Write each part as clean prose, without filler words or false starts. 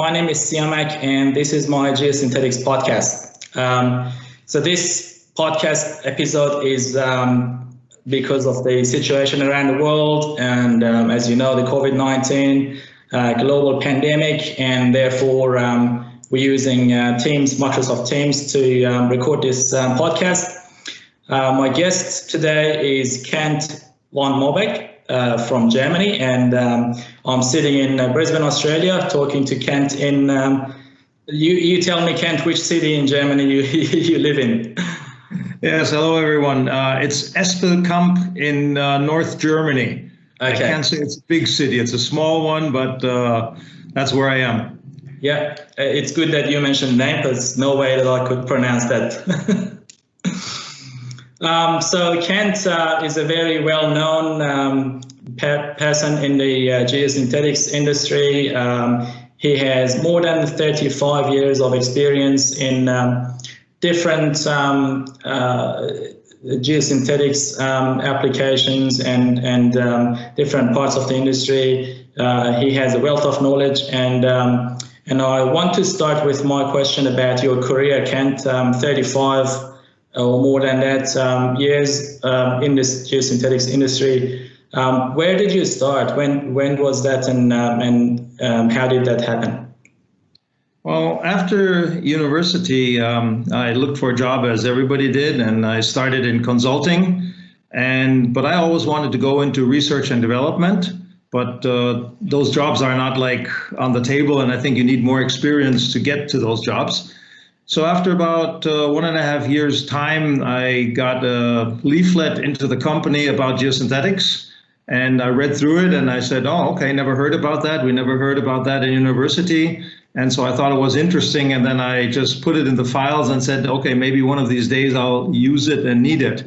My name is Siamak, and this is my Geosynthetics podcast. So this podcast episode is because of the situation around the world, and as you know, the COVID-19 global pandemic, and therefore we're using Teams, Microsoft Teams, to record this podcast. My guest today is Kent von Maubeuge from Germany, and I'm sitting in Brisbane, Australia, talking to Kent in. You tell me, Kent, which city in Germany you live in? Yes, hello everyone. It's Espelkamp in North Germany. Okay. I can't say it's a big city; it's a small one, but that's where I am. Yeah, it's good that you mentioned the name, because there's no way that I could pronounce that. So Kent is a very well-known person in the geosynthetics industry. He has more than 35 years of experience in different geosynthetics applications and different parts of the industry. He has a wealth of knowledge, and I want to start with my question about your career, Kent. 35 or more than that years in this geosynthetics industry. Where did you start? When was that, and how did that happen? Well, after university, I looked for a job as everybody did, and I started in consulting. But I always wanted to go into research and development. But those jobs are not like on the table, and I think you need more experience to get to those jobs. So after about 1.5 years' time, I got a leaflet into the company about geosynthetics, and I read through it, and I said, oh, okay, never heard about that. We never heard about that in university. And so I thought it was interesting, and then I just put it in the files and said, okay, maybe one of these days I'll use it and need it.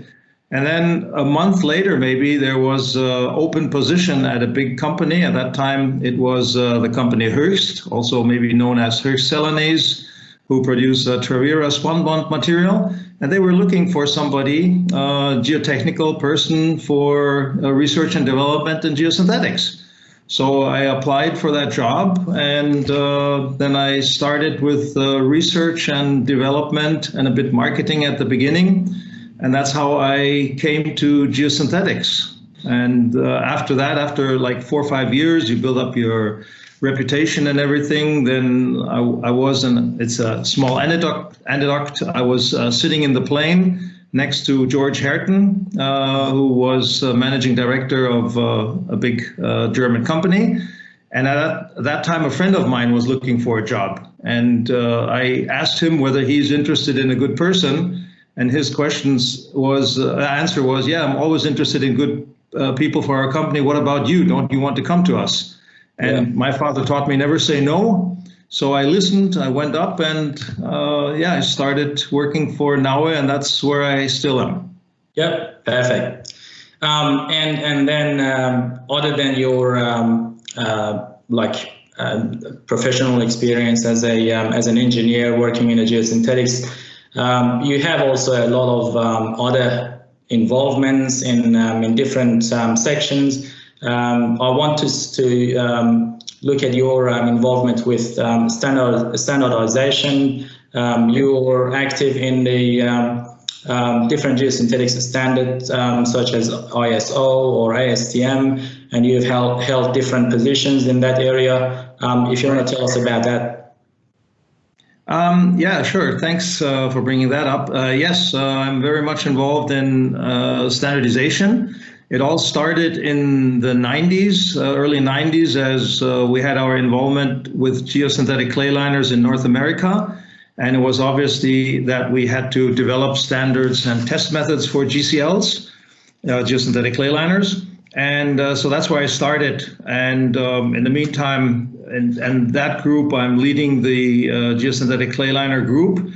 And then a month later, maybe, there was an open position at a big company. At that time, it was the company Höchst, also maybe known as Höchst Celanese, who produce Travera spunbond material. And they were looking for somebody, a geotechnical person for research and development in geosynthetics. So I applied for that job, and then I started with research and development and a bit marketing at the beginning. And that's how I came to geosynthetics. And after that, after like 4 or 5 years, you build up your reputation and everything. Then I was it's a small anecdote. I was sitting in the plane next to George Herten, who was managing director of a big German company. And at that time, a friend of mine was looking for a job. And I asked him whether he's interested in a good person. And his answer was, yeah, I'm always interested in good people for our company. What about you? Don't you want to come to us? And my father taught me never say no. So I listened, I went up, and I started working for Naue, and that's where I still am. Yep, perfect. And then other than your professional experience as an engineer working in a geosynthetics, you have also a lot of other involvements in different sections. I want us to look at your involvement with standardization. You're active in the different geosynthetics standards such as ISO or ASTM, and you've held different positions in that area. If you want to tell us about that. Yeah, sure. Thanks for bringing that up. Yes, I'm very much involved in standardization. It all started in the 90s, early 90s, as we had our involvement with geosynthetic clay liners in North America. And it was obviously that we had to develop standards and test methods for GCLs, geosynthetic clay liners. And so that's where I started. And in the meantime, and that group, I'm leading the geosynthetic clay liner group.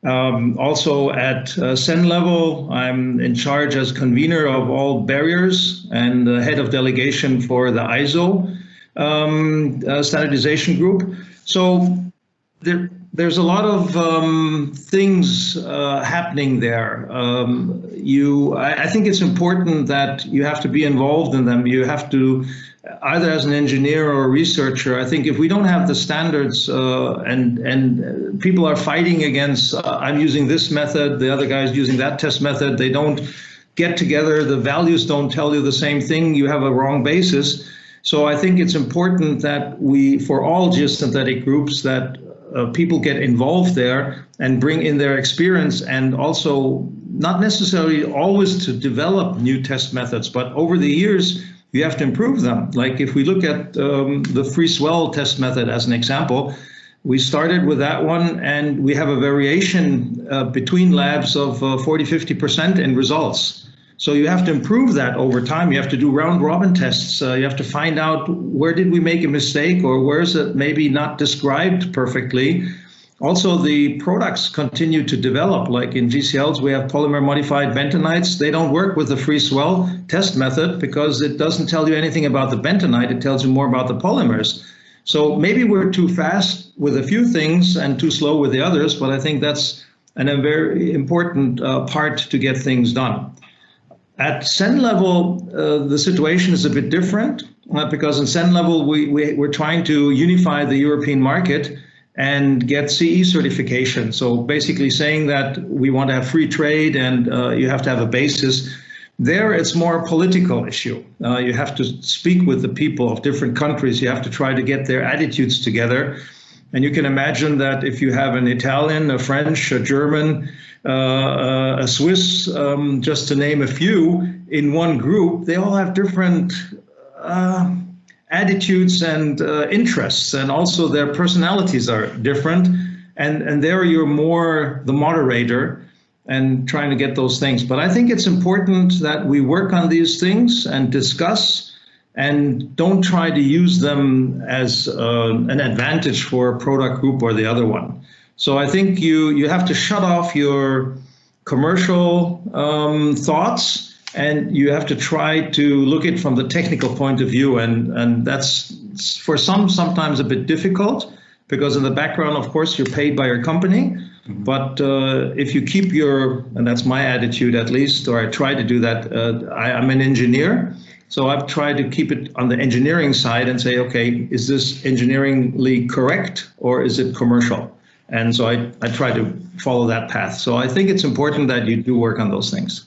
Also at SEN level, I'm in charge as convener of all barriers and the head of delegation for the ISO standardization group. So there's a lot of things happening there. I think it's important that you have to be involved in them. You have to either as an engineer or a researcher, I think if we don't have the standards and people are fighting against, I'm using this method, the other guy's using that test method, they don't get together, the values don't tell you the same thing, you have a wrong basis. So I think it's important that we, for all geosynthetic groups, that people get involved there and bring in their experience, and also not necessarily always to develop new test methods, but over the years, you have to improve them. Like if we look at the free swell test method as an example, we started with that one and we have a variation between labs of 40–50% in results. So you have to improve that over time. You have to do round robin tests. You have to find out where did we make a mistake, or where is it maybe not described perfectly. Also, the products continue to develop. Like in GCLs, we have polymer modified bentonites. They don't work with the free swell test method because it doesn't tell you anything about the bentonite. It tells you more about the polymers. So maybe we're too fast with a few things and too slow with the others, but I think that's a very important part to get things done. At SEN level, the situation is a bit different because in SEN level, we're trying to unify the European market and get CE certification. So basically saying that we want to have free trade and you have to have a basis. There, it's more a political issue. You have to speak with the people of different countries. You have to try to get their attitudes together. And you can imagine that if you have an Italian, a French, a German, a Swiss, just to name a few, in one group, they all have different attitudes and interests, and also their personalities are different. And there you're more the moderator and trying to get those things. But I think it's important that we work on these things and discuss, and don't try to use them as an advantage for a product group or the other one. So I think you have to shut off your commercial thoughts, and you have to try to look at it from the technical point of view. And that's for sometimes a bit difficult, because in the background, of course, you're paid by your company. Mm-hmm. But if you keep and that's my attitude at least, or I try to do that, I'm an engineer. So I've tried to keep it on the engineering side and say, okay, is this engineeringly correct or is it commercial? And so I try to follow that path. So I think it's important that you do work on those things.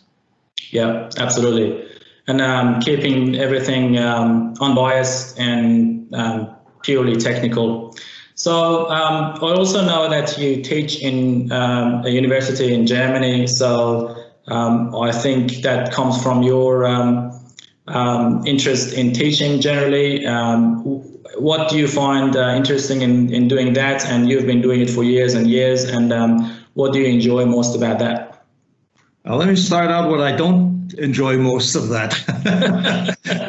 Yeah, absolutely. And keeping everything unbiased and purely technical. So I also know that you teach in a university in Germany. So I think that comes from your interest in teaching generally. What do you find interesting in doing that? And you've been doing it for years and years. And what do you enjoy most about that? Let me start out what I don't enjoy most of that.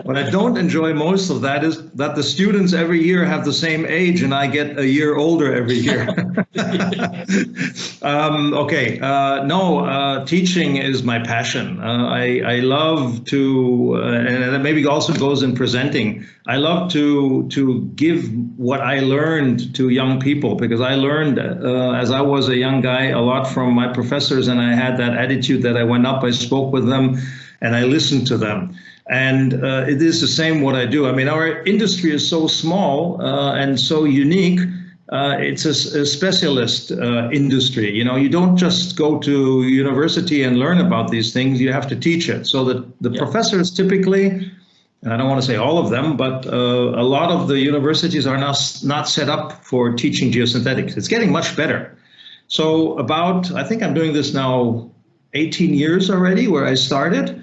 What I don't enjoy most of that is that the students every year have the same age and I get a year older every year. Teaching is my passion. I love to, and that maybe also goes in presenting. I love to give what I learned to young people, because I learned as I was a young guy a lot from my professors, and I had that attitude that I went up, I spoke with them, and I listened to them. And it is the same what I do. I mean, our industry is so small and so unique. It's a specialist industry. You know, you don't just go to university and learn about these things. You have to teach it. So that the professors typically, and I don't want to say all of them, but a lot of the universities are not set up for teaching geosynthetics. It's getting much better. So I think I'm doing this now 18 years already, where I started.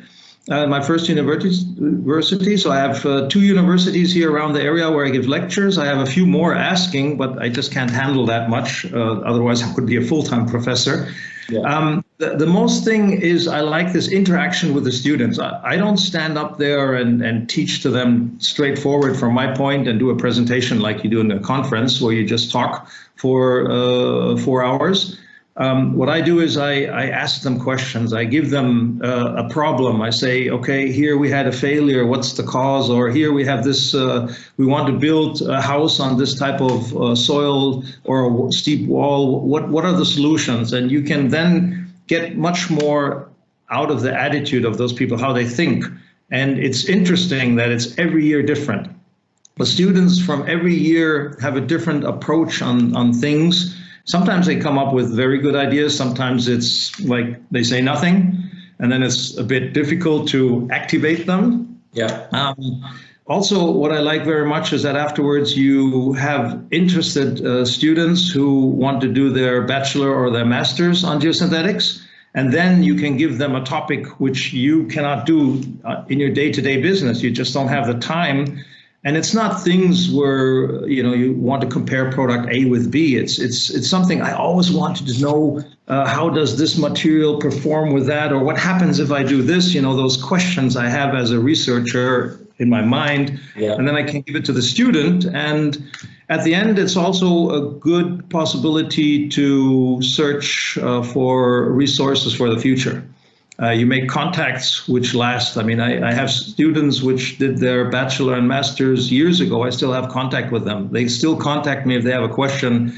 My first university. So I have 2 universities here around the area where I give lectures. I have a few more asking, but I just can't handle that much. Otherwise, I could be a full-time professor. Yeah. The most thing is I like this interaction with the students. I don't stand up there and teach to them straightforward from my point and do a presentation like you do in a conference where you just talk for 4 hours. What I do is I ask them questions. I give them a problem. I say, okay, here we had a failure. What's the cause? Or here we have this, we want to build a house on this type of soil or a steep wall. What are the solutions? And you can then get much more out of the attitude of those people, how they think. And it's interesting that it's every year different. But students from every year have a different approach on things. Sometimes they come up with very good ideas. Sometimes it's like they say nothing, and then it's a bit difficult to activate them. Yeah. Also, what I like very much is that afterwards you have interested students who want to do their bachelor or their master's on geosynthetics, and then you can give them a topic which you cannot do in your day-to-day business. You just don't have the time. And it's not things where, you want to compare product A with B. It's something I always wanted to know. How does this material perform with that? Or what happens if I do this? Those questions I have as a researcher in my mind. Yeah. And then I can give it to the student. And at the end, it's also a good possibility to search for resources for the future. You make contacts which last. I mean, I have students which did their bachelor and master's years ago. I still have contact with them. They still contact me if they have a question,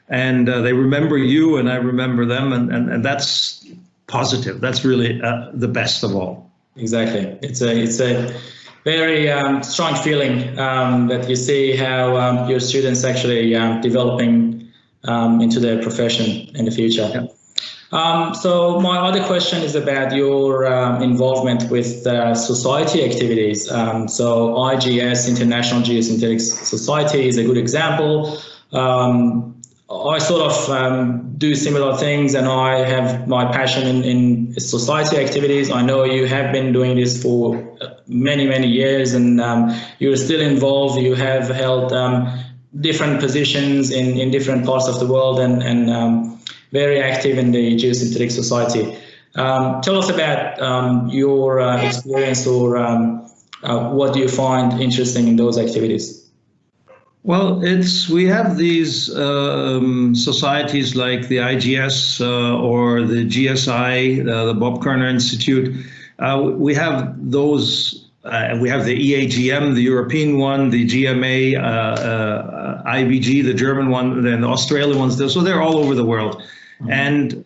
and they remember you and I remember them, and that's positive. That's really the best of all. Exactly. It's a very strong feeling that you see how your students actually developing into their profession in the future. Yeah. So my other question is about your involvement with society activities. So IGS, International Geosynthetics Society, is a good example. I sort of do similar things, and I have my passion in society activities. I know you have been doing this for many, many years, and you're still involved. You have held different positions in different parts of the world, and very active in the Geosynthetic Society. Tell us about your experience, or what do you find interesting in those activities? Well, we have these societies like the IGS or the GSI, the Bob Kerner Institute. We have those. We have the EAGM, the European one, the GMA, IBG, the German one, and the Australian ones. So they're all over the world. Mm-hmm. And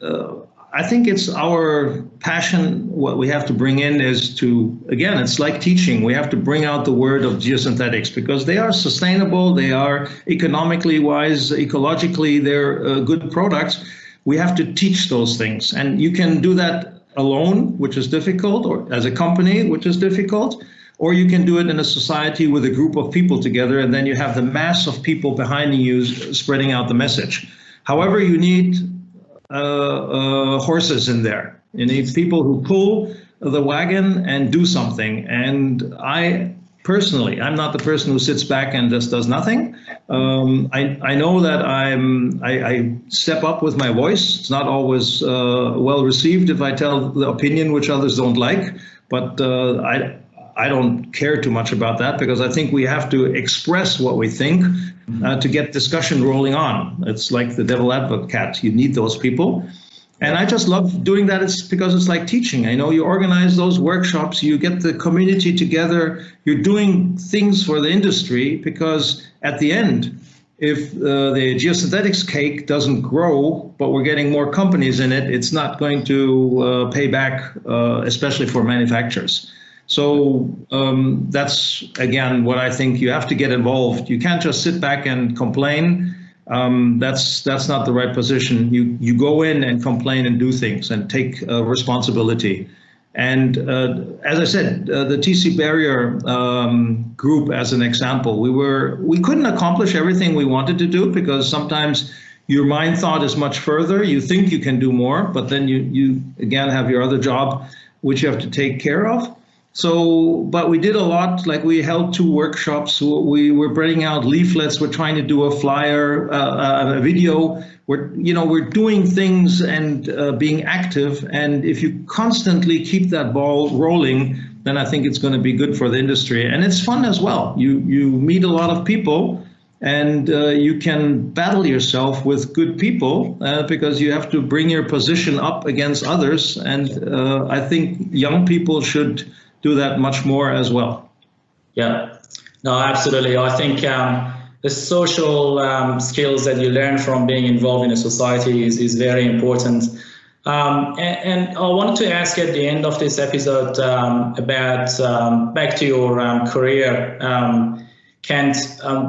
I think it's our passion. What we have to bring in is again, it's like teaching. We have to bring out the word of geosynthetics because they are sustainable. They are economically wise, ecologically, they're good products. We have to teach those things. And you can do that alone, which is difficult, or as a company, which is difficult, or you can do it in a society with a group of people together, and then you have the mass of people behind you spreading out the message. However, you need horses in there. You need people who pull the wagon and do something. And I personally, I'm not the person who sits back and just does nothing. I know that I step up with my voice. It's not always well received if I tell the opinion which others don't like, but I don't care too much about that because I think we have to express what we think to get discussion rolling on. It's like the devil advocate. You need those people. And I just love doing that. It's because it's like teaching. I know you organize those workshops, you get the community together, you're doing things for the industry because at the end, if the geosynthetics cake doesn't grow, but we're getting more companies in it, it's not going to pay back, especially for manufacturers. So that's, again, what I think you have to get involved. You can't just sit back and complain. That's not the right position. You go in and complain and do things and take responsibility. And as I said, the TC Barrier group, as an example, we couldn't accomplish everything we wanted to do because sometimes your mind thought is much further. You think you can do more, but then you again have your other job, which you have to take care of. So, but we did a lot, like we held 2 workshops, we were bringing out leaflets, we're trying to do a flyer, a video, we're doing things and being active. And if you constantly keep that ball rolling, then I think it's going to be good for the industry. And it's fun as well. You meet a lot of people and you can battle yourself with good people because you have to bring your position up against others. And I think young people should do that much more as well. Yeah, no, absolutely. I think the social skills that you learn from being involved in a society is very important. And I wanted to ask at the end of this episode about back to your career. Kent,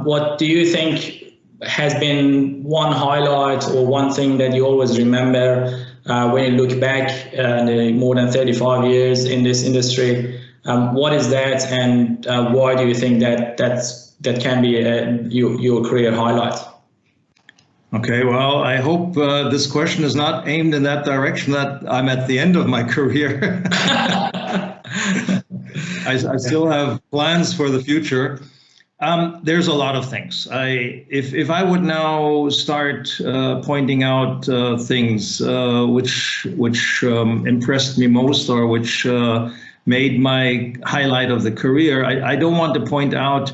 what do you think has been one highlight or one thing that you always remember when you look back more than 35 years in this industry? What is that, and why do you think that can be your career highlight? Okay, well, I hope this question is not aimed in that direction, that I'm at the end of my career. I still have plans for the future. There's a lot of things. If I would now start pointing out things which impressed me most, or which made my highlight of the career, I don't want to point out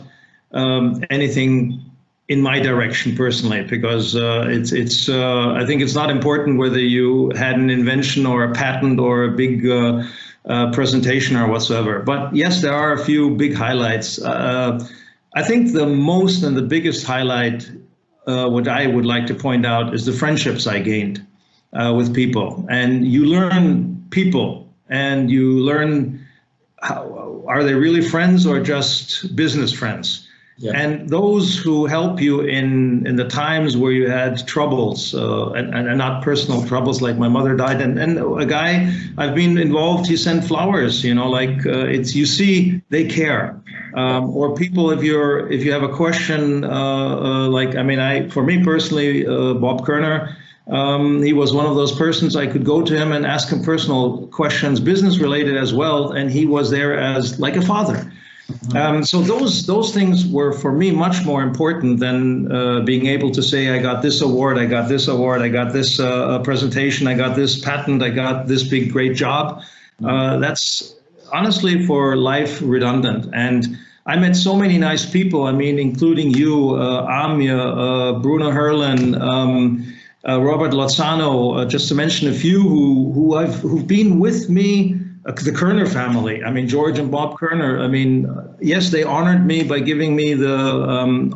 anything in my direction personally, because it's I think it's not important whether you had an invention or a patent or a big presentation or whatsoever. But yes, there are a few big highlights. I think the most and the biggest highlight, what I would like to point out, is the friendships I gained with people. And you learn people, and you learn how, are they really friends or just business friends? Yeah. And those who help you in the times where you had troubles, and not personal troubles, like my mother died, and a guy I've been involved, he sent flowers, like it's, you see, they care. Or people, if you have a question, for me personally, Bob Kerner, he was one of those persons I could go to him and ask him personal questions, business related as well, and he was there as like a father. So those things were for me much more important than being able to say, I got this award, I got this award, I got this presentation, I got this patent, I got this big great job. That's honestly for life redundant. And I met so many nice people, including you, Amia, Bruno Herlin, Robert Lozano, just to mention a few who've been with me. The Kerner family, George and Bob Kerner, yes, they honored me by giving me the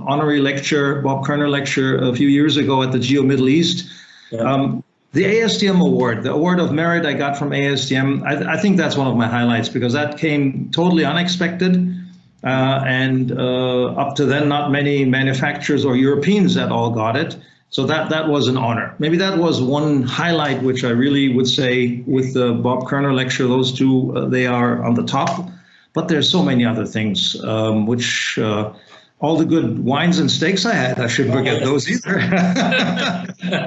honorary lecture, Bob Kerner lecture, a few years ago at the Geo Middle East. Yeah. The ASTM award, the award of merit I got from ASTM, I think that's one of my highlights, because that came totally unexpected. And up to then, not many manufacturers or Europeans at all got it. So that was an honor. Maybe that was one highlight, which I really would say with the Bob Kerner lecture, those two, they are on the top. But there's so many other things, which all the good wines and steaks I had, I shouldn't forget those either.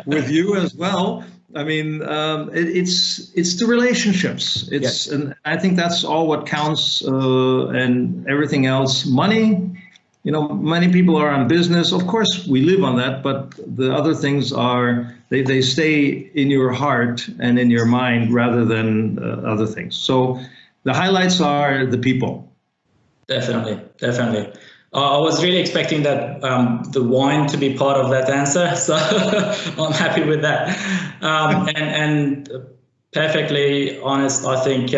With you as well. It's the relationships. And I think that's all what counts, and everything else. Money. Many people are on business. Of course, we live on that, but the other things are, they stay in your heart and in your mind rather than other things. So the highlights are the people. Definitely. I was really expecting that the wine to be part of that answer, so I'm happy with that. And perfectly honest, I think,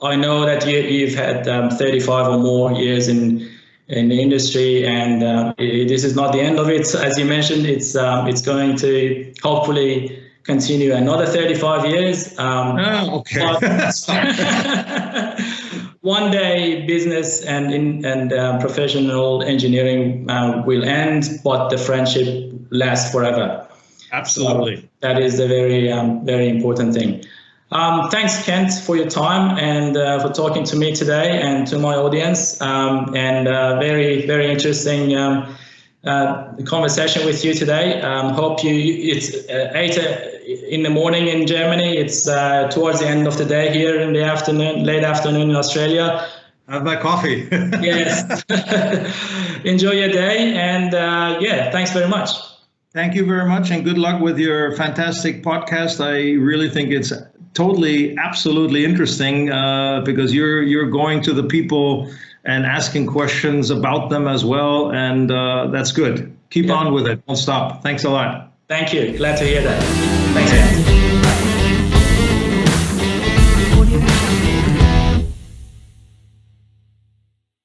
I know that you've had 35 or more years in the industry, and this is not the end of it. As you mentioned, it's going to hopefully continue another 35 years. Okay. One day, business and professional engineering will end, but the friendship lasts forever. Absolutely. So that is a very, very important thing. Thanks, Kent, for your time and for talking to me today and to my audience. Very, very interesting conversation with you today. Hope it's 8 in the morning in Germany. It's towards the end of the day here in the afternoon, late afternoon in Australia. Have my coffee. Yes. Enjoy your day. And thanks very much. Thank you very much, and good luck with your fantastic podcast. I really think it's totally, absolutely interesting, because you're going to the people and asking questions about them as well, and that's good. Keep on with it. Don't stop. Thanks a lot. Thank you. Glad to hear that. Thanks, Ken.